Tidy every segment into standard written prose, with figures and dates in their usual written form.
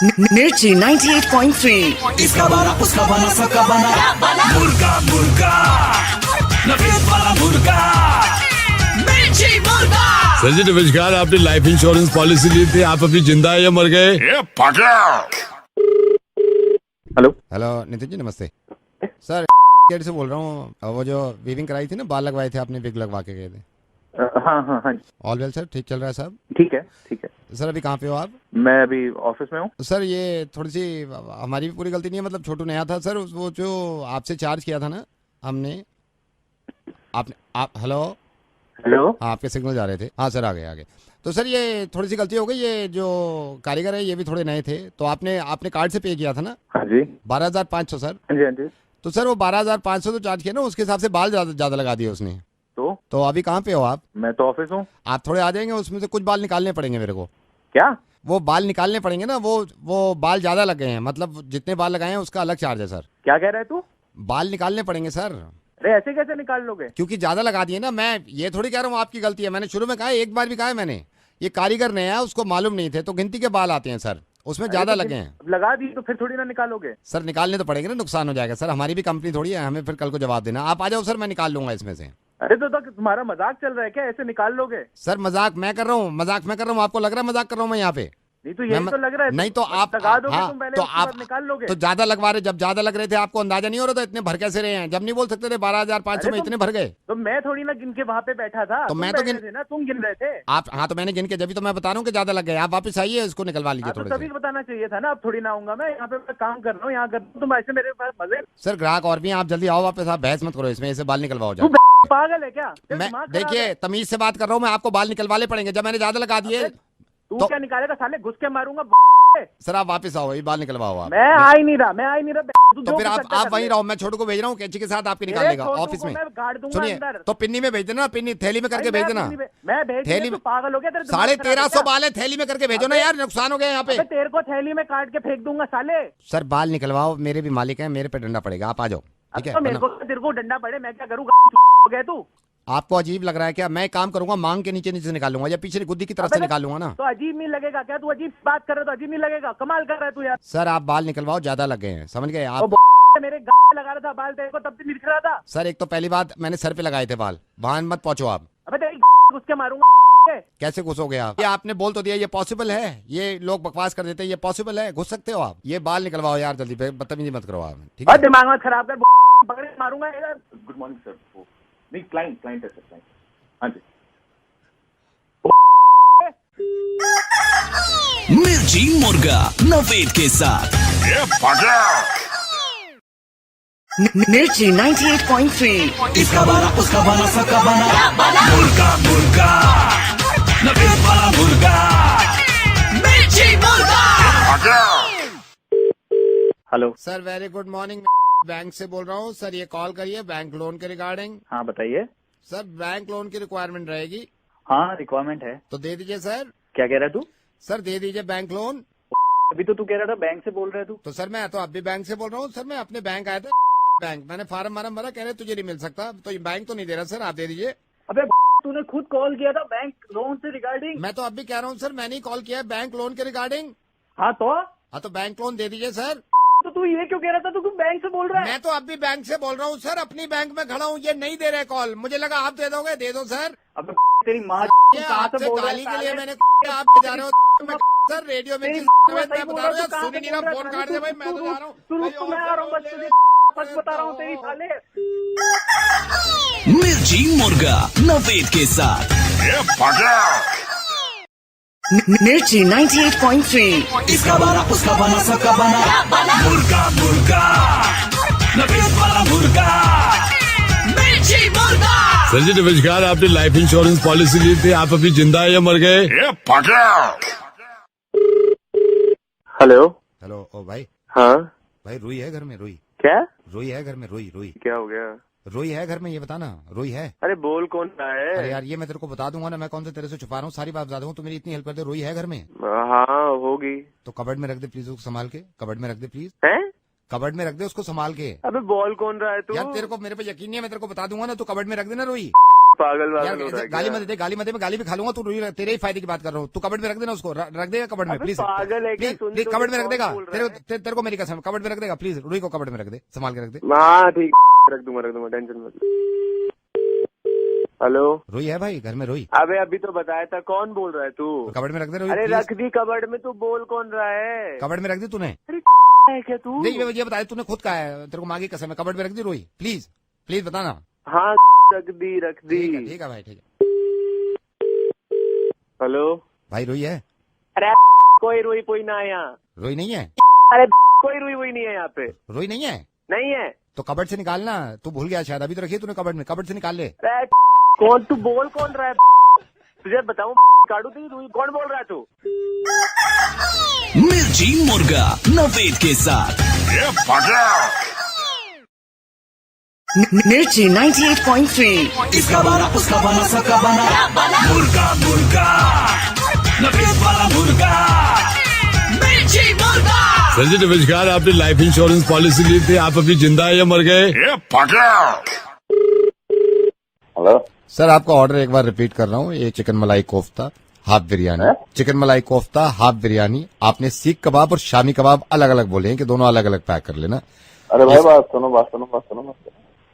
मिर्ची 98.3। इसका बना उसका बना सबका बना मुर्गा मुर्गा नफीस वाला मुर्गा मिर्ची मुर्गा। सर जी नमस्कार, आपने लाइफ इंश्योरेंस पॉलिसी ली थी, आप अभी जिंदा है या मर गए? हेलो हेलो नितिन जी नमस्ते सर से बोल रहा हूँ। वो जो वीविंग कराई थी ना, बाल लगवाए थे आपने, विग लगवा के गए थे। हाँ हाँ हाँ ऑल वेल सर, ठीक चल रहा है साहब? ठीक है ठीक है। सर अभी कहाँ पे हो आप? मैं अभी ऑफिस में हूँ। सर ये थोड़ी सी हमारी भी पूरी गलती नहीं है, मतलब छोटू नया था सर, वो जो आपसे चार्ज किया था ना हमने, आपने आप हेलो हेलो हाँ आपके सिग्नल जा रहे थे। हाँ सर आ गए। तो सर ये थोड़ी सी गलती हो गई, ये जो कारीगर है ये भी थोड़े नए थे, तो आपने कार्ड से पे किया था ना? हाँ जी 12,500 सर। हाँ जी हाँ जी। तो सर वो 12,500 तो चार्ज किया ना, उसके हिसाब से बाल ज्यादा लगा दिए उसने। तो अभी कहाँ पे हो आप? मैं तो ऑफिस हूँ। आप थोड़े आ जाएंगे, उसमें से कुछ बाल निकालने पड़ेंगे मेरे को। क्या? वो बाल निकालने पड़ेंगे ना, वो बाल ज्यादा लग गए हैं, मतलब जितने बाल लगाए हैं उसका अलग चार्ज है सर। क्या कह रहा है तू? बाल निकालने पड़ेंगे सर, अरे ऐसे कैसे निकाल लोगे? क्योंकि ज्यादा लगा दिए ना। मैं ये थोड़ी कह रहा हूँ आपकी गलती है, मैंने शुरू में कहा है, एक बार भी कहा है मैंने, ये कारीगर ने है, उसको मालूम नहीं थे, तो गिनती के बाल आते हैं सर, उसमें ज्यादा लगे हैं। अब लगा दी तो फिर थोड़ी ना निकालोगे? सर निकालने तो पड़ेंगे ना, नुकसान हो जाएगा सर, हमारी भी कंपनी थोड़ी है, हमें फिर कल को जवाब देना। आप आ जाओ सर, मैं निकाल लूंगा इसमें से। अरे तो तुम्हारा मजाक चल रहा है क्या? ऐसे निकाल लोगे? सर मजाक मैं कर रहा हूँ, आपको लग रहा है मजाक कर रहा हूँ मैं यहाँ पे? नहीं तो यही तो लग रहा है। नहीं तो आप लगा दोगे हाँ, तुम पहले, तो उसके आप बाद निकाल लोगे? तो ज्यादा लगवा रहे, जब ज्यादा लग रहे थे आपको अंदाजा नहीं हो रहा था इतने भर कैसे रहे हैं? जब नहीं बोल सकते थे 12,500 में इतने भर गए? तो मैं थोड़ी ना गिन के वहाँ पे बैठा था, तो तुम मैं तो बैठे थे ना, तुम गिन रहे थे। आप हाँ, तो मैंने गिन के, जब तो मैं बता रहा हूँ कि ज्यादा लग गए। आप वापस आइए, इसको निकलवा लीजिए तो थोड़े तभी से। बताना चाहिए था ना। अब थोड़ी ना आऊंगा मैं, यहाँ पे मैं काम कर रहा हूँ, यहाँ कर रहा हूँ, तुम ऐसे मेरे पास मजे। सर ग्राहक और भी हैं, आप जल्दी आओ वापस, आप बहस मत करो इसमें, ऐसे बाल निकलवाओ तू जाओ। पागल है क्या? तेरा मैं दिमाग खराब है? देखिए तमीज से बात कर रहा हूँ मैं, आपको बाल निकलवाने पड़ेंगे, जब मैंने ज्यादा लगा दिए। तू तो क्या निकालेगा साले? घुस के मारूंगा। सर आप वापस आओ, ये बाल निकलवाओ आप। मैं आ ही नहीं रहा। तो फिर आप वहीं रहो, मैं छोटू को भेज रहा हूँ, कैंची के साथ आपके निकाल लेगा ऑफिस में। सुनिए तो पिन्नी में भेज देना, पिन्नी थैली में करके भेज देना। मैं भेज थैली में पागल हो गया? 1350 बाल है, थैली में करके भेजो ना यार, नुकसान हो गया यहाँ पे। तेरे को थैली में काट के फेंक दूंगा साले। सर बाल निकलवाओ, मेरे भी मालिक हैं, मेरे पे डंडा पड़ेगा, आप आ जाओ ठीक है? मेरे को तेरे को डंडा पड़े, मैं क्या करूँ? हो गया तू? आपको अजीब लग रहा है क्या? मैं काम करूंगा, मांग के नीचे नीचे निकालूंगा या पीछे गुद्दी की तरफ से निकालूंगा ना। तो अजीब नहीं लगेगा क्या? तू अजीब बात कर रहा है तो अजीब नहीं लगेगा? कमाल कर रहा है तू यार। सर आप बाल निकलवाओ, ज्यादा लग गए हैं, समझ गए आप? मेरे गाल लगा रहा था बाल, तेरे को तब भी दिख रहा था। सर एक तो पहली बात, मैंने सर पे लगाए थे बाल, वहां मत पहुंचो आप। अबे तेरी घुस के मारूंगा। कैसे घुसोगे आप? ये आपने बोल तो दिया, ये पॉसिबल है? ये लोग बकवास कर देते हैं, ये पॉसिबल है? घुस सकते हो आप? ये बाल निकलवाओ यार जल्दी, बदतमीजी मत करो आप, ठीक है? दिमाग मत खराब कर, पकड़ के मारूंगा यार। Good morning sir. नहीं क्लाइंट है सर, क्लाइंट। हाँ जी। मिर्ची मुर्गा नवेद के साथ मिर्ची 98.3। इसका बना उसका बना सबका बना मुर्गा मुर्गा नफीस वाला मुर्गा मिर्ची मुर्गा। Hello sir very good morning, bank से बोल रहा हूँ सर, ये कॉल करिए बैंक लोन के रिगार्डिंग। हाँ बताइए। सर बैंक लोन की रिक्वायरमेंट रहेगी, हाँ रिक्वायरमेंट है। तो दे दीजिए सर। क्या कह रहा है तू? सर दे दीजिए बैंक लोन। अभी तो तू कह रहा था बैंक से बोल रहा है तू। तो सर मैं तो अब भी बैंक से बोल रहा हूँ सर, मैं अपने बैंक आया था, बैंक मैंने फार्म भरा, कह रहे तुझे नहीं मिल सकता, तो ये बैंक तो नहीं दे रहा सर, आप दे दीजिए। अबे तूने खुद कॉल किया था बैंक लोन से रिगार्डिंग। मैं तो अब भी कह रहा हूँ सर, मैंने ही कॉल किया है बैंक लोन के रिगार्डिंग। हाँ तो बैंक लोन दे दीजिए सर। तो तू ये क्यों कह रहा था? तू बैंक से बोल रहा है? मैं तो अब भी बैंक से बोल रहा हूँ सर, अपनी बैंक में खड़ा हूँ, ये नहीं दे रहे कॉल, मुझे लगा आप दे दोगे, दे दो सर। अब तेरी माँ ये कहाँ से आपसे बोल रहा है गाली के लिए साले? मैंने आप जा रहे हो मैं सर रेडियो में तेरी मैं माँ बता रहा हूँ यार, सुन ही नहीं रहा, फोन काट दे भाई, मैं तो जा रहा हूँ। तू मैं आ रहा हूँ, बस तुझे सच बता रहा हूँ तेरी साले। मिर्ची मुर्गा नवेद के साथ मिर्ची 98.3। इसका बना उसका बना सबका बना मुर्गा मुर्गा नफीस वाला मुर्गा मिर्ची मुर्गा। सर जी नमस्कार, आपने लाइफ इंश्योरेंस पॉलिसी ली थी, आप अभी जिंदा है या मर गए? हेलो हेलो ओ भाई। हाँ भाई रुई है घर में? रुई क्या? रुई है घर में? रुई क्या हो गया? रुई है घर में, ये बताना रुई है? अरे बोल कौन रहा है? अरे यार ये मैं तेरे को बता दूंगा ना, मैं कौन से तेरे से छुपा रहा हूँ, सारी बात बता दूंगा, तू मेरी इतनी हेल्प कर दे। रुई है घर में? हाँ होगी। तो कबर्ड में रख दे प्लीज, उसको संभाल के कबर्ड में रख दे प्लीज, है? कबर्ड में रख दे उसको संभाल के। अबे बोल कौन रहा है तू? यार तेरे को मेरे पे यकीन नहीं है, मैं तेरे को बता दूंगा ना, तू कबर्ड में रख देना रुई। पागल यार वागल हो रहा है गाली क्या? मत दे, गाली मत दे, मैं गाली भी खा लूंगा। तू रुई, तेरे ही फायदे की बात कर रहा हूँ। तू कबड़ में रख देना उसको, रख देगा कबड़ में अबे प्लीज। पागल है क्या? प्लीज सुन प्लीज तो कबड़ में ले, रख देगा। कौन बोल रहा है? तेरे को मेरी कसम, कबड़ में रख देगा प्लीज। रुई को कबड़ में रख दे, संभाल के रख दे। हाँ ठीक, रख दूंगा टेंशन मत। हेलो, रुई है भाई घर में, रुई अबे अभी तो बताया था। कौन बोल रहा है तू? कबड़ में रख दे रुई अरे प्लीज। रख दी कबड़ में, तू बोल कौन रहा है? कबड़ में रख दी तूने? अरे है क्या तू? नहीं मैं ये बताया, तूने खुद कहा है, तेरे को मांगी कसम है। कबड़ में रख दी रुई प्लीज, प्लीज बताना। हाँ रख दी ठीक है भाई, ठीक है हेलो भाई। रुई है? अरे कोई रुई कोई ना है यहाँ। रुई नहीं है? अरे कोई रुई वही नहीं है यहाँ पे। रुई नहीं है नहीं है। तो कबड़ से निकालना। तू भूल गया शायद, अभी तो रखी है तूने कबड़ में, कबड़ से निकाल ले। अरे कौन तू बोल कौन रहा है? तुझे बताऊं काटू तेरी रुई? कौन बोल रहा है तू? मिर्ची मुर्गा नवेद के साथ। Mirchi 98.3. इसका बना उसका बना सबका बना मुर्गा मुर्गा नवेद वाला मुर्गा मिर्ची मुर्गा। सर जी नमस्कार, आपने लाइफ इंश्योरेंस पॉलिसी ली थी, आप अभी जिंदा है या मर गए? हेलो सर आपका ऑर्डर एक बार रिपीट कर रहा हूँ। ये चिकन मलाई कोफ्ता हाफ बिरयानी, चिकन मलाई कोफ्ता हाफ बिरयानी। आपने सीख कबाब और शामी कबाब अलग अलग बोले हैं कि दोनों अलग अलग पैक कर लेना। अरे भाई बात सुनो।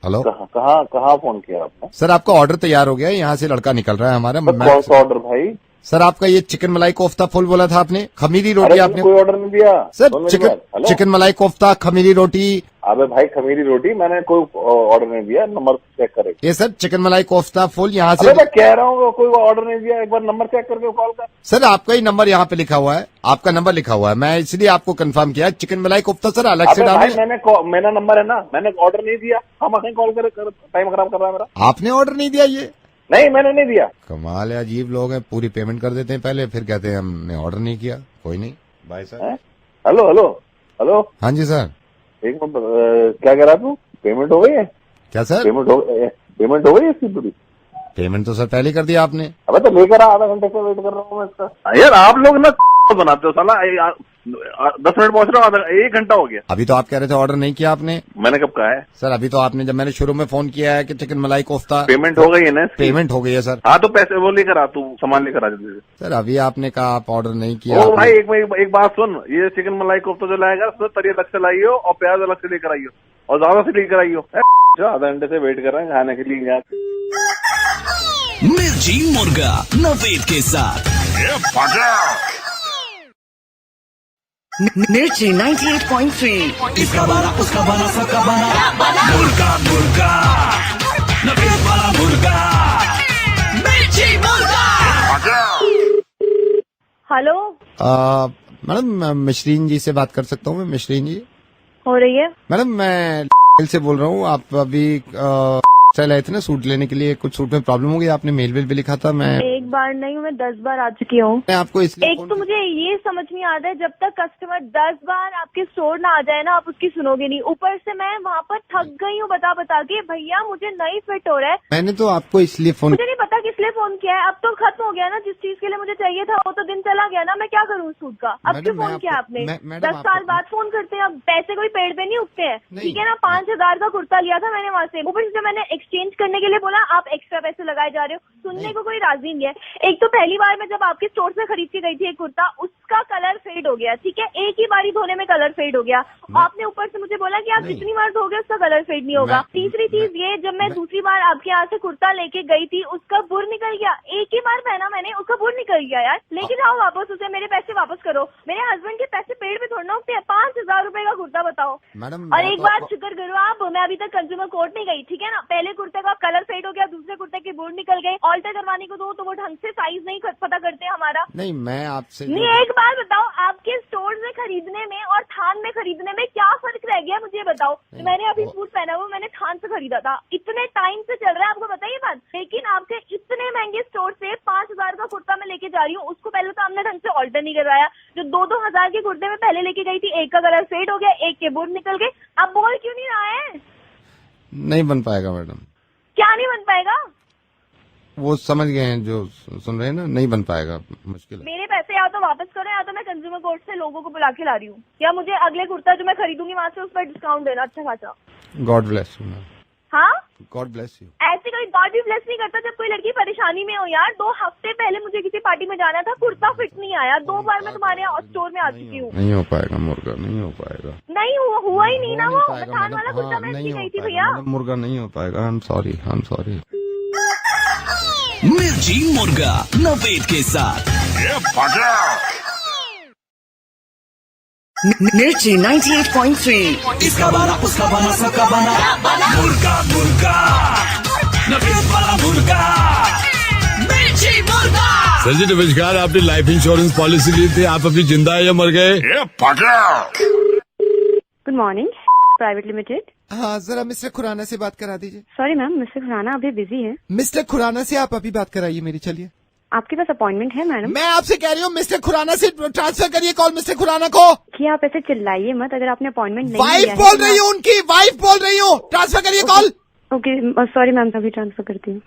हेलो कहाँ फोन किया आपने? सर आपका ऑर्डर तैयार हो गया है, यहाँ से लड़का निकल रहा है हमारा। कौन सा ऑर्डर भाई? सर आपका ये चिकन मलाई कोफ्ता फुल बोला था आपने, खमीरी रोटी अरे आपने। कोई ऑर्डर नहीं दिया सर सुन मेरी बात। हेलो? चिकन मलाई कोफ्ता खमीरी रोटी। अबे भाई खमीरी रोटी मैंने कोई ऑर्डर नहीं दिया, नंबर चेक करे। ये सर चिकन मलाई कोफ्ता फुल यहाँ अबे से। मैं कह रहा हूँ कोई ऑर्डर नहीं दिया, एक बार नंबर चेक करके कॉल कर। सर आपका ही नंबर यहाँ पे लिखा हुआ है, आपका नंबर लिखा हुआ है, मैं इसलिए आपको कंफर्म किया। चिकन मलाई कोफ्ता सर अलग से अबे भाई डालें। मेरा नंबर है ना, मैंने ऑर्डर नहीं दिया। हम कहीं कॉल कर टाइम खराब कर रहा है मेरा। आपने ऑर्डर नहीं दिया? ये नहीं मैंने नहीं दिया। कमाल है, अजीब लोग हैं। पूरी पेमेंट कर देते हैं पहले, फिर कहते हैं हमने ऑर्डर नहीं किया। कोई नहीं भाई साहब। हैं? हेलो हाँ जी सर। एक मिनट, क्या कह रहा तू? पेमेंट हो गई है? क्या सर? पेमेंट हो गई है इसकी पूरी? पेमेंट तो सर पहले ही कर दिया आपने। अबे तो लेकर आधा घंटे से वेट कर रहा हूँ मैं इसका। यार आप लोग ना बनाते हो साला। 10 मिनट पहुंच रहा हूँ, 1 घंटा हो गया। अभी तो आप कह रहे थे ऑर्डर नहीं किया आपने। मैंने कब कहा है? सर अभी तो आपने, जब मैंने शुरू में फोन किया है कि चिकन मलाई कोफ्ता, पेमेंट हो गई है ना इसकी? पेमेंट हो गई है सर। हाँ तो पैसे वो लेकर आ, तू सामान लेकर आ जल्दी से। सर अभी आपने कहा आप ऑर्डर नहीं किया। ओ भाई एक बात सुन, ये चिकन मलाई कोफ्ता जो लाएगा उसमें तरी अलग से लाइयो और प्याज अलग से लेकर आइयो और ज्यादा से लेकर आइयो। जो आधा घंटे से वेट कर रहे हैं खाने के लिए यहाँ। मिर्ची मुर्गा नवेद के साथ। Mirchi 98.3. इसका बना उसका बना सबका बना मुर्गा मुर्गा नवेद वाला मुर्गा मिर्ची मुर्गा। हेलो मैडम मैं मिशरीन जी से बात कर सकता हूँ? मैं मिशरीन जी हो रही है? मैडम मैं से बोल रहा हूँ। आप अभी चल आए थे ना सूट लेने के लिए, कुछ सूट में प्रॉब्लम हो गई, आपने मेल वेल भी लिखा था। मैं एक बार नहीं, मैं 10 बार आ चुकी हूँ। मैं आपको इसलिए एक तो मुझे ये समझ नहीं आता है, जब तक कस्टमर 10 बार आपके स्टोर ना आ जाए ना, आप उसकी सुनोगे नहीं। ऊपर से मैं वहाँ पर थक गई हूँ बता के, भैया मुझे नहीं फिट हो रहा है। मैंने तो आपको इसलिए फोन, मुझे नहीं पता किस लिए फोन किया है। अब तो खत्म हो गया ना, जिस चीज के लिए मुझे चाहिए था वो तो दिन चला गया ना। मैं क्या करूँ सूट का? अब मैडम, क्यों मैं फोन किया आपको- आपने? मैडम, 10 साल बाद फोन करते हैं। अब पैसे कोई पेड़ पे नहीं उगते हैं, ठीक है ना? 5000 का कुर्ता लिया था मैंने वहाँ से, ऊपर से मैंने एक्सचेंज करने के लिए बोला, आप एक्स्ट्रा पैसे लगाए जा रहे हो। सुनने को कोई राजी नहीं है। एक तो पहली बार मैं जब आपके स्टोर से खरीद के गई थी एक कुर्ता, उसका कलर फेड हो गया, ठीक है? एक ही बारी धोने में कलर फेड हो गया। आपने ऊपर से मुझे बोला कि आप जितनी बार धोगे उसका कलर फेड नहीं होगा। तीसरी चीज ये, जब मैं दूसरी बार आपके यहाँ से कुर्ता लेके गई थी, उसका बुर निकल गया। एक ही बार पहना मैंने, उसका बुर निकल गया यार। लेके जाओ वापस उसे, मेरे पैसे वापस करो। मेरे हस्बैंड के पैसे पेड़ पे थोड़ा उगते हैं। 5000 रुपए का कुर्ता बताओ मैडम। और एक बार शुक्र करो आप, मैं अभी तक कंज्यूमर कोर्ट नहीं गई, ठीक है ना? पहले कुर्ते का कलर फेड हो गया, दूसरे कुर्ते के बुर निकल गए। ऑल्टर करवाने को दो तो वो ढंग से साइज नहीं पता करते हमारा। नहीं मैं आपसे नहीं, एक बार बताओ, आपके स्टोर से खरीदने में और थान में खरीदने में क्या फर्क रह गया मुझे बताओ। मैंने अभी सूट पहना हुआ, मैंने थान से खरीदा था, इतने टाइम से चल रहा है, आपको बताइए बात। लेकिन आपके इतने महंगे स्टोर से 5000 का कुर्ता मैं लेके जा रही हूँ, उसको पहले तो हमने ढंग से ऑल्टर नहीं करवाया। जो 2-2 हजार के कुर्ते में पहले लेके गई थी, एक का कलर फेड हो गया, एक के बुर निकल गए। आप बोल क्यों नहीं रहा है? नहीं बन पाएगा मैडम। क्या नहीं बन पाएगा? वो समझ गए हैं जो सुन रहे हैं ना, नहीं बन पाएगा, मुश्किल है। मेरे पैसे या तो वापस करो, या तो मैं कंज्यूमर कोर्ट से लोगों को बुला के ला रही हूँ, या मुझे अगले कुर्ता जो मैं खरीदूंगी वहाँ से उस पर डिस्काउंट देना अच्छा खासा। God bless you ma'am. हाँ गॉड ब्लेस यू। ऐसे कोई गॉड भी ब्लेस नहीं करता जब कोई लड़की परेशानी में हो यार। 2 हफ्ते पहले मुझे किसी पार्टी में जाना था, कुर्ता फिट नहीं आया। 2 बार मैं तुम्हारे स्टोर में आ चुकी हूँ। नहीं हो पाएगा मुर्गा, नहीं हो पाएगा। नहीं हुआ ही नहीं ना वो पाएगा पठान वाला कुर्ता मैं नहीं गई हो थी पाएगा भैया। मुर्गा, नहीं हो पाएगा। I am sorry, I am sorry. मिर्ची मुर्गा नवेद के साथ Mirchi 98.3. इसका बना उसका बना सबका बना मुर्गा मुर्गा नवेद वाला मुर्गा मिर्ची मुर्गा। सर जी नमस्कार, आपने लाइफ इंश्योरेंस पॉलिसी ली थी, आप अभी जिंदा है या मर गए? Good morning, private limited. हाँ, जरा मिस्टर खुराना से बात करा दीजिए। सॉरी मैम, मिस्टर खुराना अभी बिजी है। मिस्टर खुराना से आप अभी बात कराइए मेरी। चलिए, आपके पास अपॉइंटमेंट है मैडम? मैं आपसे कह रही हूँ मिस्टर खुराना से ट्रांसफर करिए कॉल मिस्टर खुराना को। कि आप ऐसे चिल्लाइए मत, अगर आपने अपॉइंटमेंट नहीं वाइफ लिया है बोल तो रही हूँ, उनकी वाइफ बोल रही हूँ। ट्रांसफर करिए कॉल। ओके सॉरी मैम, अभी ट्रांसफर करती हूँ।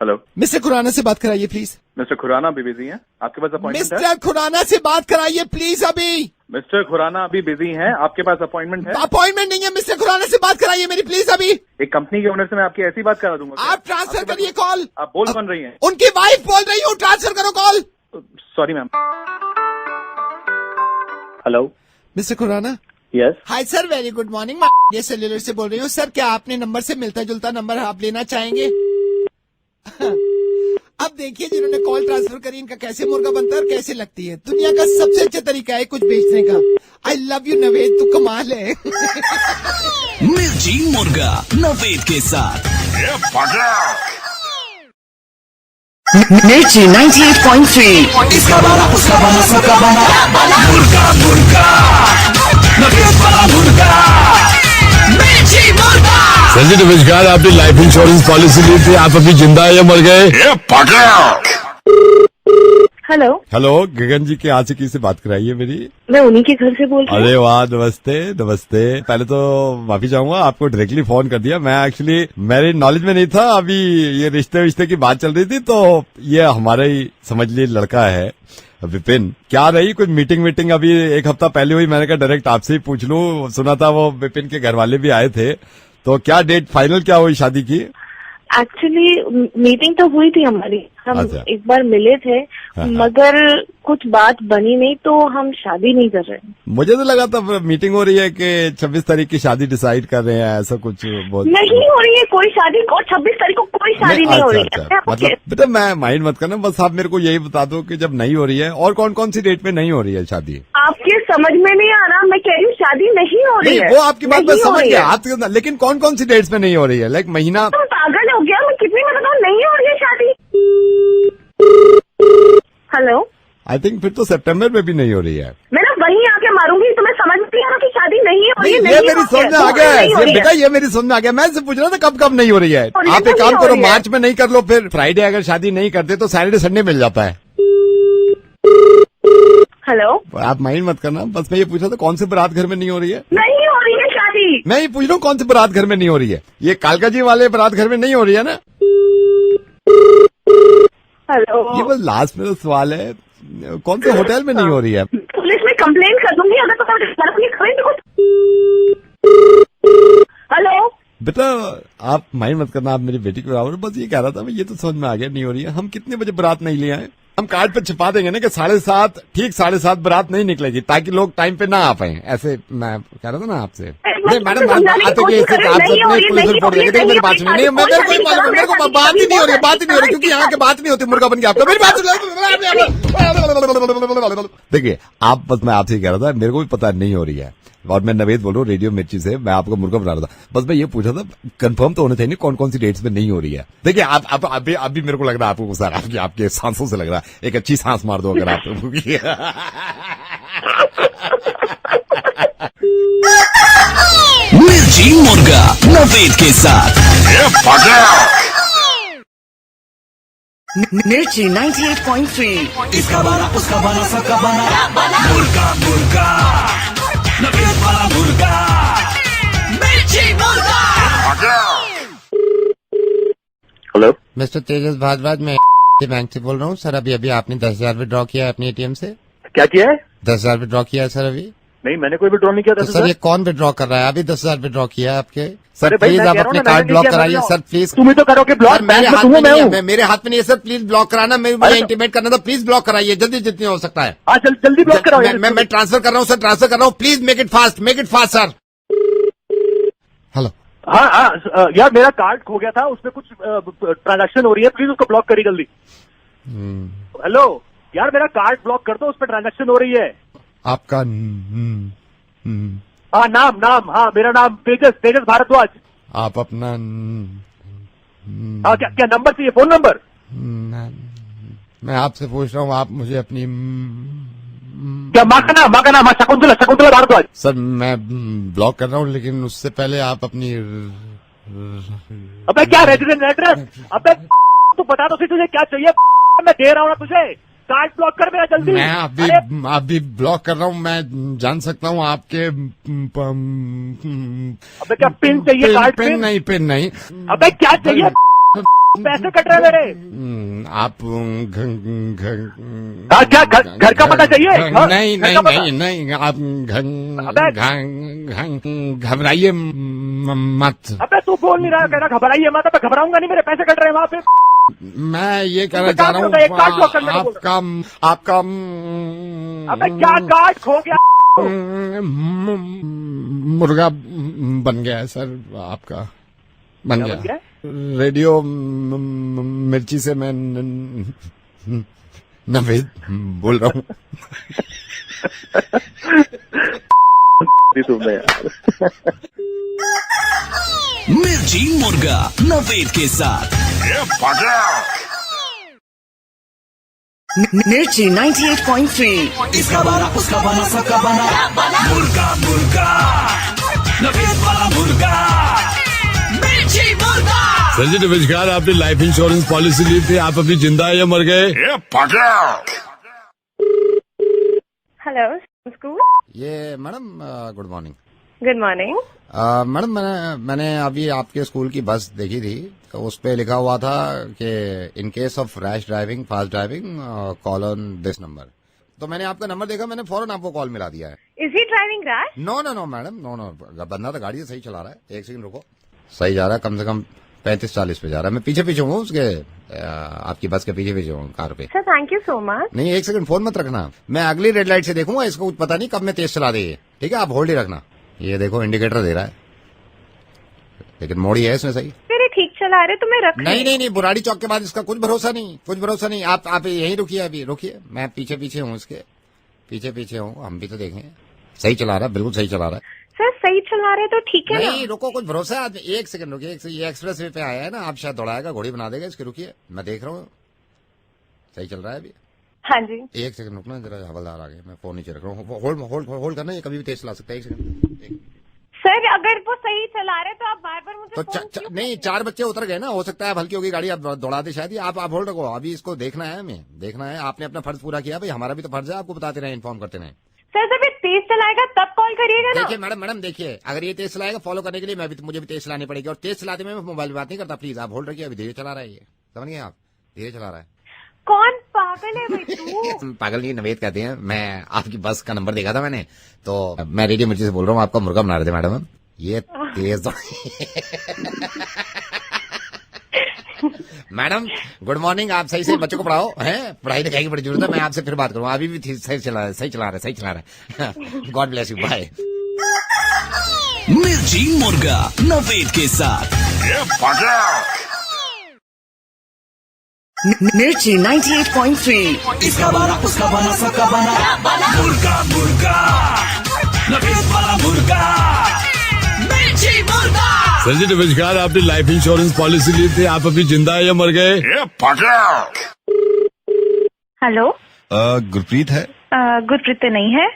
हेलो, मिस्टर खुराना से बात कराइए प्लीज। मिस्टर खुराना अभी बिजी हैं, आपके पास अपॉइंटमेंट है? मिस्टर खुराना से बात कराइए प्लीज अभी। मिस्टर खुराना अभी बिजी हैं, आपके पास अपॉइंटमेंट है? अपॉइंटमेंट नहीं है, मिस्टर खुराना से बात कराइए मेरी प्लीज अभी। एक कंपनी के ओनर से मैं आपकी ऐसी बात करा दूंगा। आप ट्रांसफर करिए कॉल। आप बोल कौन रही हैं? उनकी वाइफ बोल रही हूँ, ट्रांसफर करो call. Sorry ma'am. Hello mister Khurana. Yes. Hi sir, very good morning. ये सेल्यूलर से बोल रही हूँ सर। क्या आपने नंबर से मिलता जुलता नंबर आप लेना चाहेंगे? अब देखिए, जिन्होंने कॉल ट्रांसफर करी इनका कैसे मुर्गा बनता है और कैसे लगती है। दुनिया का सबसे अच्छा तरीका है कुछ बेचने का। आई लव यू नवेद, तू कमाल है। मिर्ची मुर्गा नवेद के साथ Mirchi 98.3. इसका बना उसका बना सबका बना मुर्गा मुर्गा नवेद वाला मुर्गा मिर्ची मुर्गा। सर जी नमस्कार, आपने लाइफ इंश्योरेंस पॉलिसी ली थी, आप अभी जिंदा है या मर गए? हेलो, हेलो, गगन जी के आशिकी से बात कराइए मेरी। मैं उन्हीं के घर से बोल रही हूँ। अरे वाह, नमस्ते नमस्ते। पहले तो माफी चाहूंगा, आपको डायरेक्टली फोन कर दिया। मैं एक्चुअली मेरी नॉलेज में नहीं था। अभी ये रिश्ते की बात चल रही थी, तो ये हमारा ही समझ लीजिए लड़का है विपिन। क्या रही कुछ मीटिंग अभी 1 हफ्ता पहले हुई। मैंने कहा डायरेक्ट आपसे ही पूछ लूं। सुना था वो विपिन के घर वाले भी आए थे, तो क्या डेट फाइनल क्या हुई शादी की? एक्चुअली मीटिंग तो हुई थी हमारी, हम अच्छा। एक बार मिले थे, मगर कुछ बात बनी नहीं तो हम शादी नहीं कर रहे हैं। मुझे तो लगा था मीटिंग हो रही है कि 26 तारीख की शादी डिसाइड कर रहे हैं, ऐसा कुछ बहुत नहीं हो रही है कोई शादी। 26 तारीख को कोई शादी नहीं हो रही है। मतलब बेटा मैं माइंड मत करना, बस आप मेरे को यही बता दो कि जब नहीं हो रही है और कौन कौन सी डेट पे नहीं हो रही है शादी। आपके समझ में नहीं आ रहा, मैं कह रही हूँ शादी नहीं हो रही नहीं, है। वो आपकी बात मैं नहीं हो समझ रही गया है। आपके, लेकिन कौन कौन सी डेट्स पे नहीं हो रही है? लाइक महीना। तुम पागल हो गया, मैं कितनी बार बताऊँ नहीं हो रही है शादी। हेलो, आई थिंक फिर तो सितंबर में भी नहीं हो रही है। मैं ना वहीं आके मारूंगी। तुम्हें समझ नहीं आ रहा कि शादी नहीं हो रही है? ये मेरी समझ में आ गया है बेटा, ये मेरी समझ में आ गया। मैं इससे पूछ रहा था कब नहीं हो रही है। आप एक काम करो, मार्च में नहीं कर लो, फिर फ्राइडे अगर शादी नहीं करते तो सैटरडे संडे मिल जाता है। हेलो, आप माइंड मत करना, बस मैं ये पूछ रहा था कौन से बारात घर में नहीं हो रही है। नहीं हो रही है शादी। मैं ये पूछ रहा हूँ कौन से बारात घर में नहीं हो रही है। ये कालका जी वाले बारात घर में नहीं हो रही है ना? हेलो, ये बस लास्ट मेरा सवाल है, कौन से होटल में नहीं हो रही है? पुलिस में कंप्लेंट कर दूंगी अगर तुम हेलो बेटा आप माइंड मत करना, आप मेरी बेटी के बराबर। बस ये कह रहा था, मैं ये तो समझ में आ गया नहीं हो रही है। हम कितने बजे बारात नहीं ले आए? हम कार्ड पे छिपा देंगे ना कि 7:30, ठीक 7:30 बारात नहीं निकलेगी, ताकि लोग टाइम पे ना आ पाए। ऐसे मैं कह रहा था ना आपसे। नहीं मैडम, आते कि आप पुलिस रिपोर्ट देंगे। देखिए मेरी बात सुनिए। नहीं मेरे को बात ही नहीं हो रही, बात ही नहीं हो रही, क्योंकि यहाँ की बात नहीं होती मुर्गा बन के आपका। मेरी बात देखिए, आप बस मैं आपसे कह रहा था, मेरे को भी पता नहीं हो रही है। और मैं नवेद बोल रहा हूँ रेडियो मिर्ची से, मैं आपको मुर्गा बना रहा था। बस मैं ये पूछा था, कंफर्म तो होना चाहिए कौन कौन सी डेट्स में नहीं हो रही है। देखिए आप अभी मेरे को लग रहा है आपको गुस्सा आपके सांसों से लग रहा है। एक अच्छी सांस मार दो अगर आप। मिर्ची मुर्गा नवेद के साथ Mirchi 98.3. इसका बना उसका बना सबका बना मुर्गा मुर्गा नवेद वाला मुर्गा मिर्ची मुर्गा। हेलो, मिस्टर तेजस भारद्वाज, मैं बैंक से बोल रहा हूँ सर। अभी आपने 10,000 विड्रॉ किया है अपने ATM से। क्या किया है? 10,000 विड्रॉ किया है सर अभी। नहीं, मैंने कोई विड्रॉ नहीं किया तो 10,000। सर ये कौन विड्रॉ कर रहा है? अभी 10,000 विड्रॉ किया है आपके। सर अरे भाई, प्लीज मैं आप कह रहा हूँ अपने ना, कार्ड मैंने ब्लॉक नहीं किया कराइए 10,000। Sir please. तुम ही तो करोगे ब्लॉक, सर, मेरे बैंक में हाथ तुम में हूँ, मैं नहीं हूँ। है, मेरे हाथ में नहीं है सर, प्लीज ब्लॉक कराना, मुझे अरे इंटीमेट करना था, प्लीज ब्लॉक कराइए जल्दी जितनी हो सकता है। हाँ, जल्दी ब्लॉक कराओ यार। मैं ट्रांसफर कर रहा हूँ सर, ट्रांसफर कर रहा हूँ, please make it fast sir. Hello. हाँ, यार मेरा कार्ड खो गया था, उसमें कुछ ट्रांजैक्शन हो रही है, प्लीज उसको ब्लॉक करिए जल्दी। हेलो यार, मेरा कार्ड ब्लॉक कर दो, उस पर ट्रांजैक्शन हो रही है। आपका हाँ, नाम, हाँ, मेरा नाम तेजस भारद्वाज। आप अपना हाँ, क्या नंबर चाहिए? Phone number? मैं आपसे पूछ रहा हूँ, आप मुझे अपनी क्या माँ का नाम? हाँ, शकुंतला भारद्वाज। सर मैं ब्लॉक कर रहा हूँ, लेकिन उससे पहले आप अपनी अबे क्या रेजिडेंट एड्रेस? अबे तू बता दो तुझे क्या चाहिए? मैं दे रहा हूँ ना तुझे, कार्ड ब्लॉक कर मेरा जल्दी। मैं अभी ब्लॉक कर रहा हूँ, मैं जान सकता हूँ आपके अबे क्या पिन चाहिए? कार्ड पिन नहीं। अबे क्या चाहिए? पैसे कट रहे मेरे। आप क्या घर का पता चाहिए? हाँ? नहीं आप घबराइए मत। अबे तू बोल नहीं रहा, कह रहा घबराइए मत। अबे घबराऊंगा नहीं, मेरे पैसे कट रहे हैं वहाँ पे। मैं ये कहना चाह रहा हूँ, आपका अबे क्या कार्ड खो गया? मुर्गा बन गया है सर, आपका बन गया। रेडियो मिर्ची से मैं नवेद बोल रहा हूँ। तुमने यार मिर्ची मुर्गा नवेद के साथ। Mirchi 98.3. इसका बना उसका बना सबका बना मुर्गा नवेद वाला मुर्गा मिर्ची मुर्गा। सर जी नमस्कार, आपने लाइफ इंश्योरेंस पॉलिसी ली थी, आप अभी जिंदा है या मर गए? Hello school. ये madam good morning. Good morning. Madam मैंने अभी आपके स्कूल की बस देखी थी, तो उस पे लिखा हुआ था कि in case of rash driving, fast driving, call on this number. तो मैंने आपका नंबर देखा, मैंने फौरन आपको कॉल मिला दिया है। Is he driving rash? No madam, no बंदा तो गाड़ी सही चला रहा है। एक सेकंड रुको, सही जा रहा है, कम से कम 35-40 पे जा रहा है। मैं पीछे हूँ उसके, आपकी बस के पीछे हूँ कार पे। Sir thank you so much. नहीं एक सेकंड फोन मत रखना, मैं अगली रेड लाइट से देखूंगा, इसको कुछ पता नहीं कब मैं तेज चला दे। ठीक है, आप होल्ड ही रखना। ये देखो इंडिकेटर दे रहा है, लेकिन मोड़ी है इसमें सही। तेरे ठीक चला रहे तो मैं रख। नहीं बुराड़ी चौक के बाद इसका कुछ भरोसा नहीं। आप यहीं रुकिए, अभी रुकिए, मैं पीछे हूँ इसके, पीछे हूँ। हम भी तो देखें, सही चला रहा है, बिल्कुल सही चला रहा है। सर सही चला रहे तो ठीक है ना? नहीं रुको, कुछ भरोसा है आदमी। एक सेकंड रुकिए, ये एक्सप्रेस वे पे आया है ना, आप शायद दौड़ाएगा, घोड़ी बना देगा इसके। रुकिए, मैं देख रहा हूँ, सही चल रहा है अभी। हाँ जी। एक सेकंड रुकना जरा, हवलदार आ गए, मैं फोन नीचे रख रहा हूँ। होल्ड करना, ये कभी भी तेज चला सकता है। एक सेकंड। सर अगर वो सही चला रहे तो आप बार बार मुझे तो नहीं, 4 बच्चे उतर गए ना, हो सकता है हल्की होगी गाड़ी, आप दौड़ा दे शायद। आप होल्ड रखो, अभी इसको देखना है, हमें देखना है। आपने अपना फर्ज पूरा किया भाई, हमारा भी तो फर्ज है आपको बताते रहे, इन्फॉर्म करते रहे। सर जब ये तेज चलाएगा तब कॉल करिएगा ना। देखिए मैडम देखिए, अगर ये तेज चलाएगा फॉलो करने के लिए मुझे भी तेज चलानी पड़ेगी, और तेज चलाते में मैं मोबाइल में बात नहीं करता। प्लीज आप होल्ड रखिए, अभी धीरे चला रहा है ये, समझ गए आप, धीरे चला रहा है। कौन पागल है भाई तू? पागल नहीं, नवेद कहते हैं। मैं आपकी बस का नंबर देखा था मैंने, तो मैं रेडियो मिर्ची से बोल रहा हूँ, आपका मुर्गा बना रहे थे मैडम। ये तेज मैडम गुड मॉर्निंग, आप सही से बच्चों को पढ़ाओ, हैं? पढ़ाई लिखाई की बड़ी जरूरत है। मैं आपसे फिर बात करूँ, अभी भी सही चला रहा है। God bless you, bye. Mirchi Murga Naved के साथ। Mirchi 98.3. इसका बना उसका बना सबका बना मुर्गा नवेद वाला मुर्गा मिर्ची मुर्गा। सर जी नमस्कार, आपने लाइफ इंश्योरेंस पॉलिसी ली थी, आप अभी जिंदा है या मर गए? हेलो गुरप्रीत है? गुरप्रीत तो नहीं है।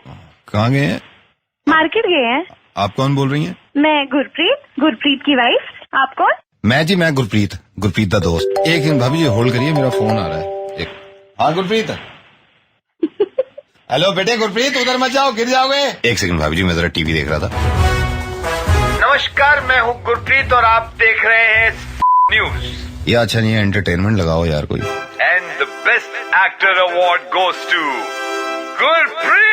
कहाँ गए हैं? मार्केट गए हैं। आप कौन बोल रही हैं? मैं गुरप्रीत की वाइफ। आप कौन? मैं गुरप्रीत का दोस्त। एक सेकंड भाभी जी होल्ड करिए, मेरा फोन आ रहा है। एक, हाँ गुरप्रीत। हेलो बेटे गुरप्रीत, उधर मत जाओ, गिर जाओगे। एक सेकंड भाभी जी, मैं जरा टीवी देख रहा था। नमस्कार, मैं हूँ गुरप्रीत और आप देख रहे हैं न्यूज। ये अच्छा नहीं है, एंटरटेनमेंट लगाओ यार कोई। And the best actor award goes to Gurpreet.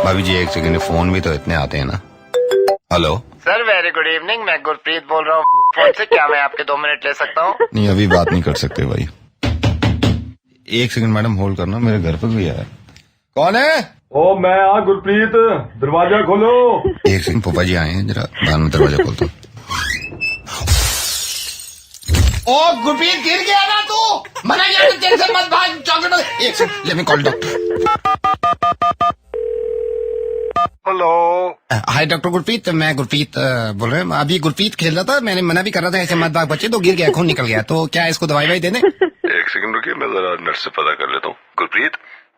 भाभी जी एक सेकंड, फोन भी तो इतने आते हैं ना। Hello sir very good evening, मैं गुरप्रीत बोल रहा हूँ फोन से। क्या मैं आपके 2 मिनट ले सकता हूँ? नहीं, अभी बात नहीं कर सकते भाई। एक सेकंड मैडम होल्ड करना, मेरे घर पर भी आया। कौन है? ओ मैं गुरप्रीत, दरवाजा खोलो। एक सेकंड, पापा जी आए हैं, जरा बाहर में दरवाजा खोलता हूँ। ओ गुरप्रीत, गिर गया ना तू? मना किया तेरे से मत भाग, चॉकलेट। एक second, let me call doctor. Hello hi doctor Gurpreet, मैं गुरप्रीत बोल रहा हूँ। अभी गुरप्रीत खेल रहा था, मैंने मना भी कर रहा था ऐसे मत भाग बच्चे, तो गिर गया, खून निकल गया। तो क्या इसको दवाई वाई देने? एक सेकंड रुकिए, मैं जरा नर्स से पता कर लेता हूँ। गुरप्रीत।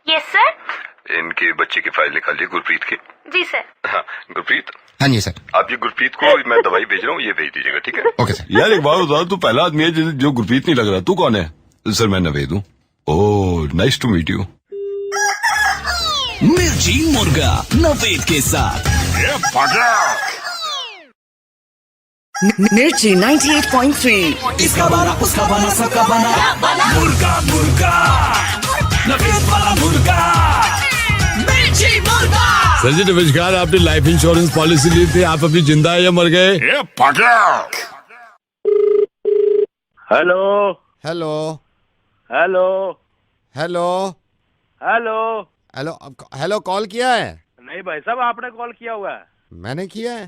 Yes sir. इनके बच्चे की फाइल निकाल ली, गुरप्रीत की। जी सर। हाँ गुरप्रीत। हाँ जी सर। आप ये गुरप्रीत को मैं दवाई भेज रहा हूँ, ये भेज दीजिएगा, ठीक है? Okay sir. यार एक बात बता, तू पहला आदमी है जो गुरप्रीत नहीं लग रहा। तू कौन है? सर मैं नवेद हूँ। Oh nice to meet you. Mirchi Murga Naved के साथ। Mirchi 98.3. इसका बना उसका बना सबका बना मुर्गा मुर्गा नवेद वाला मुर्गा मिर्ची मुर्गा। सर जी नमस्कार, आपने लाइफ इंश्योरेंस पॉलिसी ली थी, आप अभी जिंदा है या मर गए? Hello hello hello hello hello. Hello hello, call किया है? नहीं भाई साहब, आपने कॉल किया हुआ है। मैंने किया है।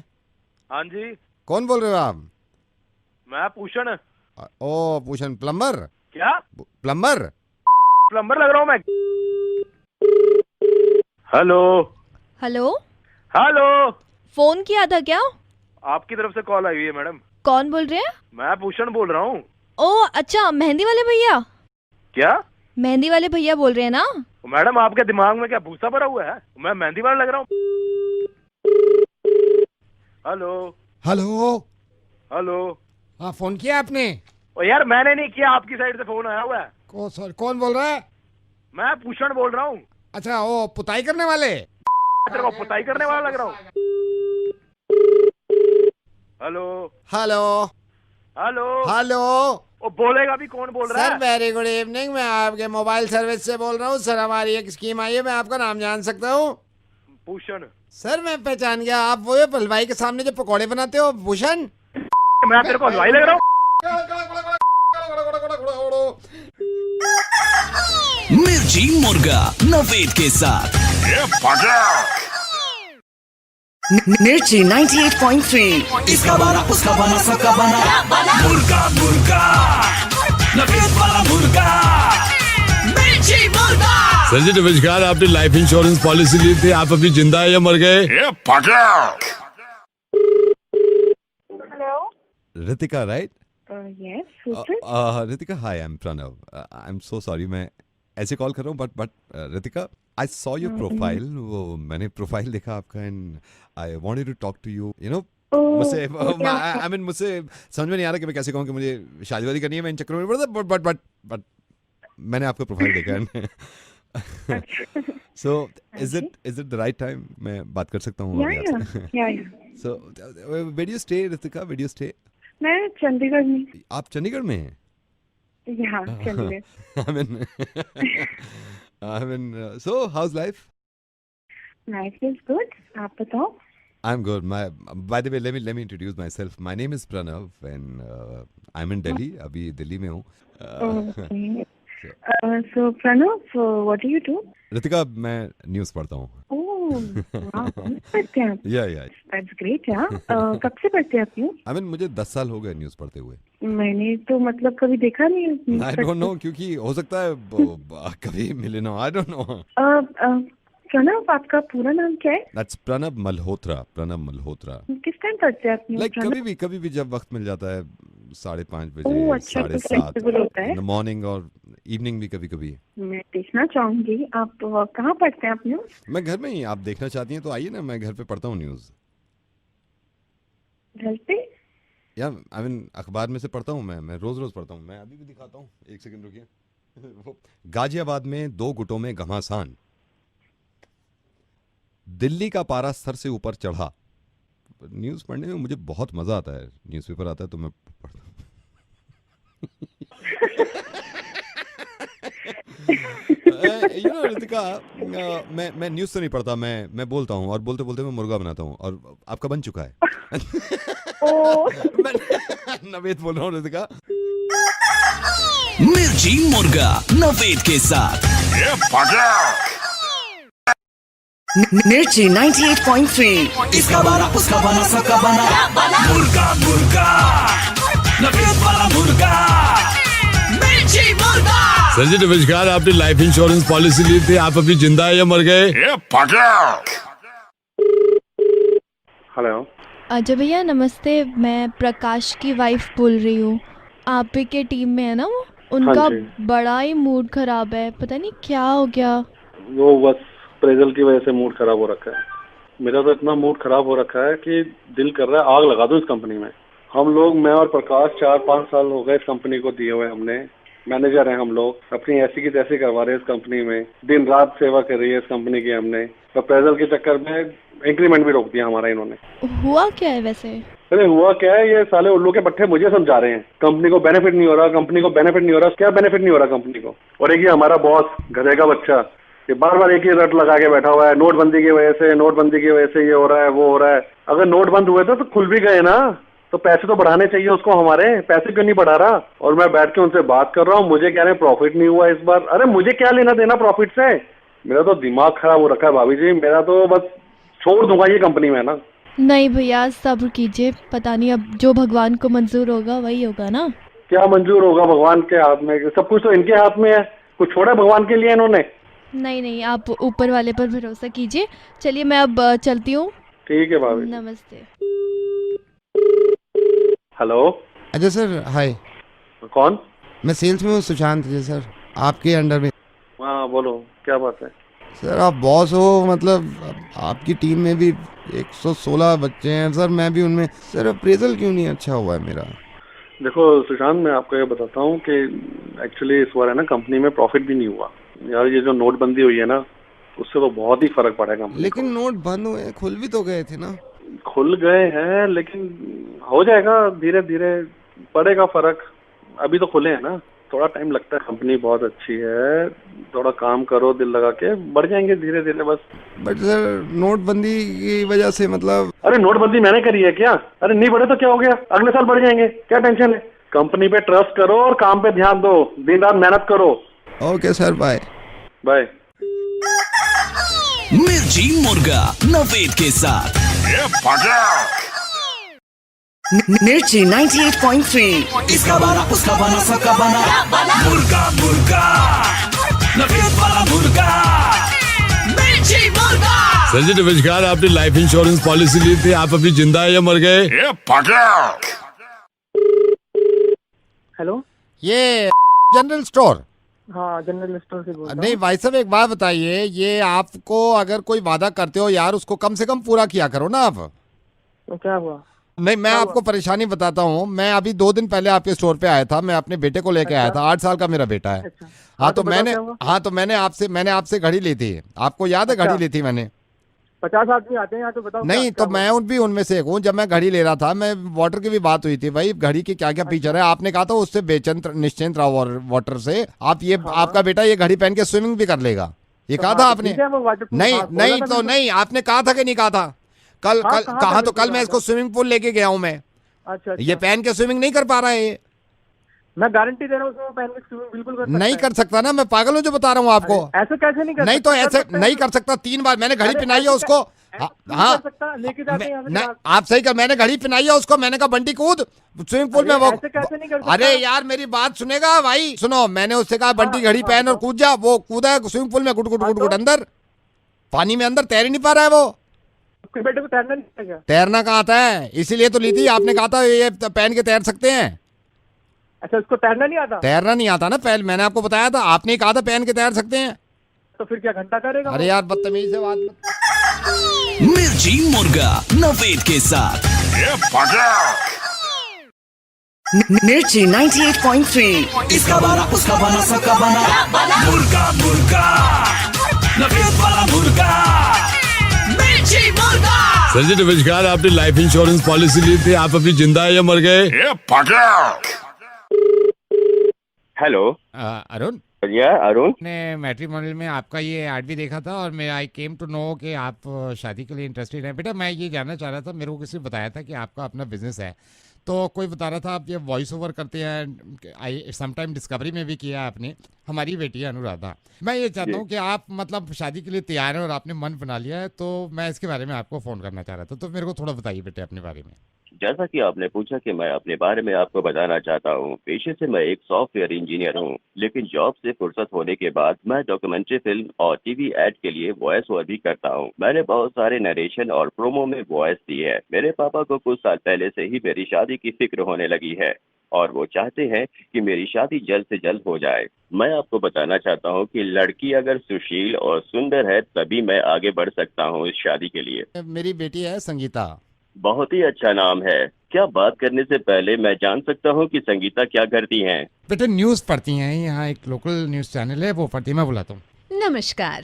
हाँ जी, कौन बोल रहे हो आप? मैं भूषण। ओ भूषण, प्लम्बर? क्या प्लम्बर? प्लम्बर लग रहा हूँ मैं। Hello hello, hello. फोन किया था क्या? आपकी तरफ से कॉल आई हुई है मैडम। कौन बोल रहे हैं? मैं भूषण बोल रहा हूँ। ओ अच्छा, मेहंदी वाले भैया। क्या? मेहंदी वाले भैया बोल रहे हैं ना? मैडम आपके दिमाग में क्या भूसा भरा हुआ है? मैं मेहंदी वाला लग रहा हूँ? Hello hello. हेलो। हाँ, फोन किया आपने? ओ यार मैंने नहीं किया, आपकी साइड से फोन आया हुआ है। सॉरी, कौन बोल रहा है? मैं भूषण बोल रहा हूँ। अच्छा, वो पुताई करने वाले? तेरे को पुताई करने वाला लग रहा हूँ। Hello hello hello hello. ओ बोलेगा भी, कौन बोल रहा सर है? वेरी गुड इवनिंग, मैं आपके मोबाइल सर्विस से बोल रहा हूँ। सर हमारी एक स्कीम आई है, मैं आपका नाम जान सकता हूँ? भूषण। सर मैं पहचान गया, आप वो ये हलवाई के सामने जो पकौड़े बनाते हो, भूषण? मैं तेरे को हलवाई लग रहा हूँ? मिर्ची मुर्गा नवेद के साथ। Mirchi 98.3. इसका बना उसका बना सबका बना मुर्गा मुर्गा नवेद वाला मुर्गा मिर्ची मुर्गा। सर जी नमस्कार, आपने लाइफ इंश्योरेंस पॉलिसी ली थी, आप अभी जिंदा है या मर गए? Hello. Ritika right? Yes. Ritika hi, I am Pranav. I am so sorry, मैं ऐसे कॉल कर रहा हूँ but Ritika I saw your profile. वो मैंने प्रोफाइल देखा आपका and I wanted to talk to you, you know. मुझसे आई मीन मुझसे समझ में नहीं आ रहा कि मैं कैसे कहूँ कि मुझे शादी वादी करनी है, मैं इन चक्करों में पड़ रहा, बट मैंने आपका प्रोफाइल देखा and so is it the right time? मैं बात कर सकता हूँ आपसे? So where do you stay Ritika, where do you stay? मैं चंडीगढ़ में। आप चंडीगढ़ में हैं? यहाँ Chandigarh. I mean, so how's life? Life is good, आप बताओ। I'm good. By the way, let me introduce myself. My name is Pranav and I'm in Delhi. अभी दिल्ली में हूँ। So Pranav, what do you do? Ritika, मैं news पढ़ता हूँ। पढ़ते हैं आप? Yeah. That's great, यार। कब से पढ़ते हैं आप न्यूज़? I mean, मुझे 10 साल हो गए न्यूज़ पढ़ते हुए। मैंने तो मतलब कभी देखा नहीं। I don't know, क्योंकि हो सकता है कभी मिले ना। I don't know. प्रणव, आपका पूरा नाम क्या है? That's प्रणव मल्होत्रा। प्रणव मल्होत्रा। किस टाइम पढ़ते हैं आप न्यूज़? Like कभी भी जब वक्त मिल जाता है, 5:30 बजे, अच्छा, 7:30 होता है। इन द मॉर्निंग और इवनिंग भी कभी। मैं देखना चाहूंगी। आप कहाँ पढ़ते हैं आप न्यूज़? मैं घर में ही। आप देखना चाहती हैं तो आइए ना, मैं घर पे पढ़ता हूँ न्यूज़। घर पे? या आई मीन अखबार में से पढ़ता हूँ मैं रोज पढ़ता हूँ। मैं अभी भी दिखाता हूँ, एक सेकंड रुकिए। गाजियाबाद में 2 गुटों में घमासान, दिल्ली का पारा सर से ऊपर चढ़ा। न्यूज़ पढ़ने में मुझे बहुत मजा आता है। न्यूज़पेपर आता है तो मैं पढ़ता हूँ। रितिका, मैं न्यूज़ तो नहीं पढ़ता, मैं बोलता हूँ और बोलते बोलते मैं मुर्गा बनाता हूँ और आपका बन चुका है। मैं नवेद बोल रहा हूँ रितिका। मिर्ची मुर्गा नवेद के साथ। मिर्ची 98.3 इसका बना उसका बना सबका बना मुर्गा मुर्गा नवेद वाला मुर्गा मिर्ची मुर्गा। सर जी नमस्कार, आपने लाइफ इंश्योरेंस पॉलिसी ली थी, आप अभी जिंदा है या मर गए? हेलो। अजय भैया नमस्ते, मैं प्रकाश की वाइफ बोल रही हूँ। आप ही के टीम में है ना वो? उनका हाँ जी। बड़ा ही मूड खराब है, पता नहीं क्या हो गया। वो बस अप्रेजल की वजह से मूड खराब हो रखा है। मेरा तो इतना मूड खराब हो रखा है कि दिल कर रहा है आग लगा दूं इस कंपनी में। हम लोग, मैं और प्रकाश 4-5 साल हो गए इस कंपनी को दिए हुए। हमने मैनेजर हैं हम लोग, अपनी ऐसी की तैसी करवा रहे हैं इस कंपनी में, दिन रात सेवा कर रही है इस कंपनी की। हमने अप्रेजल के चक्कर में इंक्रीमेंट भी रोक दिया हमारा इन्होंने। हुआ क्या है वैसे? अरे हुआ क्या है, ये साले उल्लू के पट्टे मुझे समझा रहे हैं। कंपनी को बेनिफिट नहीं हो रहा, कंपनी को बेनिफिट नहीं हो रहा। क्या बेनिफिट नहीं हो रहा कंपनी को? और एक ये हमारा बॉस गधे का बच्चा, ये बार बार एक ही रट लगा के बैठा हुआ है, नोटबंदी की वजह से, नोटबंदी की वजह से ये हो रहा है वो हो रहा है। अगर नोट बंद हुए तो खुल भी गए ना, तो पैसे तो बढ़ाने चाहिए उसको, हमारे पैसे क्यों नहीं बढ़ा रहा? और मैं बैठ के उनसे बात कर रहा हूँ, मुझे कह रहे हैं प्रॉफिट नहीं हुआ इस बार। अरे मुझे क्या लेना देना प्रॉफिट से? मेरा तो दिमाग खराब हो रखा है भाभी जी, मेरा तो बस छोड़ दूंगा ये कंपनी में ना। नहीं भैया सब्र कीजिए, पता नहीं अब जो भगवान को मंजूर होगा वही होगा ना। क्या मंजूर होगा भगवान के हाथ में? सब कुछ तो इनके हाथ में है, कुछ छोड़ा भगवान के लिए इन्होंने। नहीं आप ऊपर वाले पर भरोसा कीजिए। चलिए मैं अब चलती हूँ। ठीक है भाभी। नमस्ते। हेलो। Ajay sir hi. कौन? मैं सेल्स में हूँ, सुशांत जी सर, आपके अंडर में। हाँ बोलो, क्या बात है? सर आप बॉस हो, मतलब आपकी टीम में भी 116 बच्चे हैं सर, मैं भी उनमें। सर अप्रेजल क्यों नहीं अच्छा हुआ है मेरा? देखो सुशांत, मैं आपको ये बताता हूँ कि एक्चुअली इस बार है ना कंपनी में प्रॉफिट भी नहीं हुआ यार। ये जो नोटबंदी हुई है ना, उससे तो बहुत ही फर्क पड़ेगा। लेकिन नोट बंद हुए, खुल भी तो गए थे ना। खुल गए हैं लेकिन हो जाएगा, धीरे धीरे पड़ेगा फर्क। अभी तो खुले हैं ना, थोड़ा टाइम लगता है। कंपनी बहुत अच्छी है, थोड़ा काम करो दिल लगा के, बढ़ जाएंगे धीरे धीरे बस। बट सर नोटबंदी की वजह से मतलब। अरे नोटबंदी मैंने करी है क्या? अरे नहीं बढ़े तो क्या हो गया, अगले साल बढ़ जाएंगे, क्या टेंशन है? कंपनी पे ट्रस्ट करो और काम पे ध्यान दो, दिन रात मेहनत करो। Okay sir, bye bye. Mirchi Murga Naved के साथ। मिर्ची 98.3 इसका बना उसका बना सबका बना मुर्गा मुर्गा नवेद वाला मुर्गा मिर्ची मुर्गा। सर जी नमस्कार, आपने लाइफ इंश्योरेंस पॉलिसी ली थी, आप अभी जिंदा है या मर गए? हेलो। ये जनरल स्टोर? हाँ जनरल स्टोर से बोल रहा हूँ। नहीं भाई साहब एक बात बताइए, ये आपको अगर कोई वादा करते हो यार, उसको कम से कम पूरा किया करो ना आप। तो क्या हुआ? नहीं मैं आपको परेशानी बताता हूँ। मैं अभी 2 दिन पहले आपके स्टोर पे आया था, मैं अपने बेटे को लेके आया था, 8 साल का मेरा बेटा है। हाँ तो मैंने आपसे घड़ी ली थी, आपको याद है? घड़ी ली थी मैंने। 50 आदमी आते हैं यहाँ, तो बताओ। नहीं तो मैं भी उनमें से एक हूँ। जब मैं घड़ी ले रहा था, मैं वाटर की भी बात हुई थी, भाई घड़ी की क्या क्या फीचर है, आपने कहा था उससे बेचैन निश्चिंत रहो वाटर से। आप ये आपका बेटा ये घड़ी पहन के स्विमिंग भी कर लेगा, ये कहा था आपने? नहीं तो नहीं, आपने कहा था कि नहीं कहा था? कल कहा तो कल मैं इसको स्विमिंग पूल लेके गया हूँ मैं। अच्छा। ये पहन के स्विमिंग नहीं कर पा रहा है ये। मैं गारंटी दे रहा हूँ पहन के स्विमिंग बिल्कुल कर सकता नहीं कर सकता ना, मैं पागल हूँ जो बता रहा हूँ आपको। ऐसे कैसे नहीं कर नहीं तो ऐसे नहीं कर सकता। 3 बार मैंने घड़ी पहनाई है उसको। हाँ लेके जाते हैं। आप सही कर, मैंने घड़ी पहनाई है उसको, मैंने कहा बंटी कूद स्विमिंग पूल में। वो अरे यार मेरी बात सुनेगा भाई, सुनो, मैंने उससे कहा बंटी घड़ी पहन और कूद जा, वो कूदा स्विमिंग पूल में, गुट गुट गुट गुट अंदर पानी में, अंदर तैर ही नहीं पा रहा है वो। बेटे को तैरना नहीं आता क्या? तैरना कहाँ आता है, इसीलिए तो ली थी। आपने कहा था ये पहन के तैर सकते हैं। अच्छा उसको तैरना नहीं आता? तैरना नहीं आता ना, पहले मैंने आपको बताया था, आपने कहा था पहन के तैर सकते हैं। तो फिर क्या घंटा करेगा? अरे यार बदतमीजी से बात मत। मिर्ची मुर्गा नवेद के साथ। मिर्ची 98.3 इसका बना उसका बना सबका बना मुर्गा मुर्गा नवेद वाला मुर्गा मिर्ची मुर्गा। सर जी नमस्कार, आपने लाइफ इंश्योरेंस पॉलिसी ली थी, आप अभी जिंदा है या मर गए? हेलो। अरुण अरुण ने मैट्रिमोनियल में आपका ये ऐड भी देखा था और मैं आई केम टू नो कि आप शादी के लिए इंटरेस्टेड हैं। बेटा मैं ये जानना चाह रहा था, मेरे को किसी ने बताया था कि आपका अपना बिजनेस है, तो कोई बता रहा था आप ये वॉइस ओवर करते हैं, आई समटाइम डिस्कवरी में भी किया आपने। हमारी बेटी है अनुराधा। मैं ये चाहता हूँ कि आप मतलब शादी के लिए तैयार हैं और आपने मन बना लिया है, तो मैं इसके बारे में आपको फ़ोन करना चाह रहा था, तो मेरे को थोड़ा बताइए बेटे अपने बारे में। जैसा कि आपने पूछा कि मैं अपने बारे में आपको बताना चाहता हूँ, पेशे से मैं एक सॉफ्टवेयर इंजीनियर हूँ, लेकिन जॉब से फुर्सत होने के बाद मैं डॉक्यूमेंट्री फिल्म और टीवी एड के लिए वॉइस ओवर भी करता हूँ। मैंने बहुत सारे नरेशन और प्रोमो में वॉइस दी है। मेरे पापा को कुछ साल पहले से ही मेरी शादी की फिक्र होने लगी है और वो चाहते हैं कि मेरी शादी जल्द से जल्द हो जाए। मैं आपको बताना चाहता हूँ कि लड़की अगर सुशील और सुंदर है तभी मैं आगे बढ़ सकता हूँ इस शादी के लिए। मेरी बेटी है संगीता। बहुत ही अच्छा नाम है। क्या बात करने से पहले मैं जान सकता हूँ कि संगीता क्या करती हैं? बेटे न्यूज पढ़ती हैं, यहाँ एक लोकल न्यूज चैनल है वो पढ़ती है, मैं बुलाता हूँ। नमस्कार।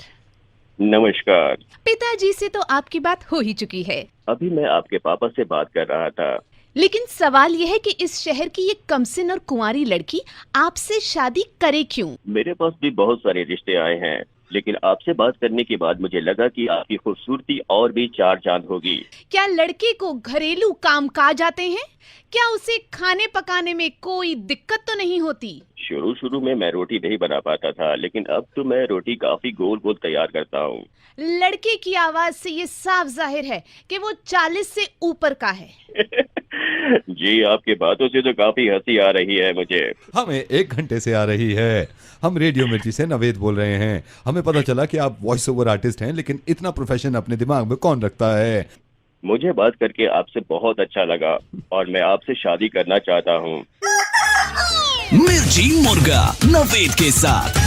नमस्कार। पिताजी से तो आपकी बात हो ही चुकी है। अभी मैं आपके पापा से बात कर रहा था। लेकिन सवाल यह है कि इस शहर की ये कमसिन और कुंवारी लड़की आपसे शादी करे क्यों? मेरे पास भी बहुत सारे रिश्ते आए हैं, लेकिन आपसे बात करने के बाद मुझे लगा कि आपकी खूबसूरती और भी चार चांद होगी। क्या लड़के को घरेलू काम काज आते हैं? क्या उसे खाने पकाने में कोई दिक्कत तो नहीं होती? शुरू में मैं रोटी नहीं बना पाता था, लेकिन अब तो मैं रोटी काफी गोल गोल तैयार करता हूँ। लड़के की आवाज से ये साफ जाहिर है कि वो 40 से ऊपर का है। जी, आपकी बातों से तो काफी हंसी आ रही है मुझे। हमें 1 घंटे से आ रही है। हम रेडियो मिर्ची से नवेद बोल रहे हैं। हमें पता चला कि आप वॉइस ओवर आर्टिस्ट हैं, लेकिन इतना प्रोफेशन अपने दिमाग में कौन रखता है? मुझे बात करके आपसे बहुत अच्छा लगा और मैं आपसे शादी करना चाहता हूँ। मिर्ची मुर्गा नवेद के साथ।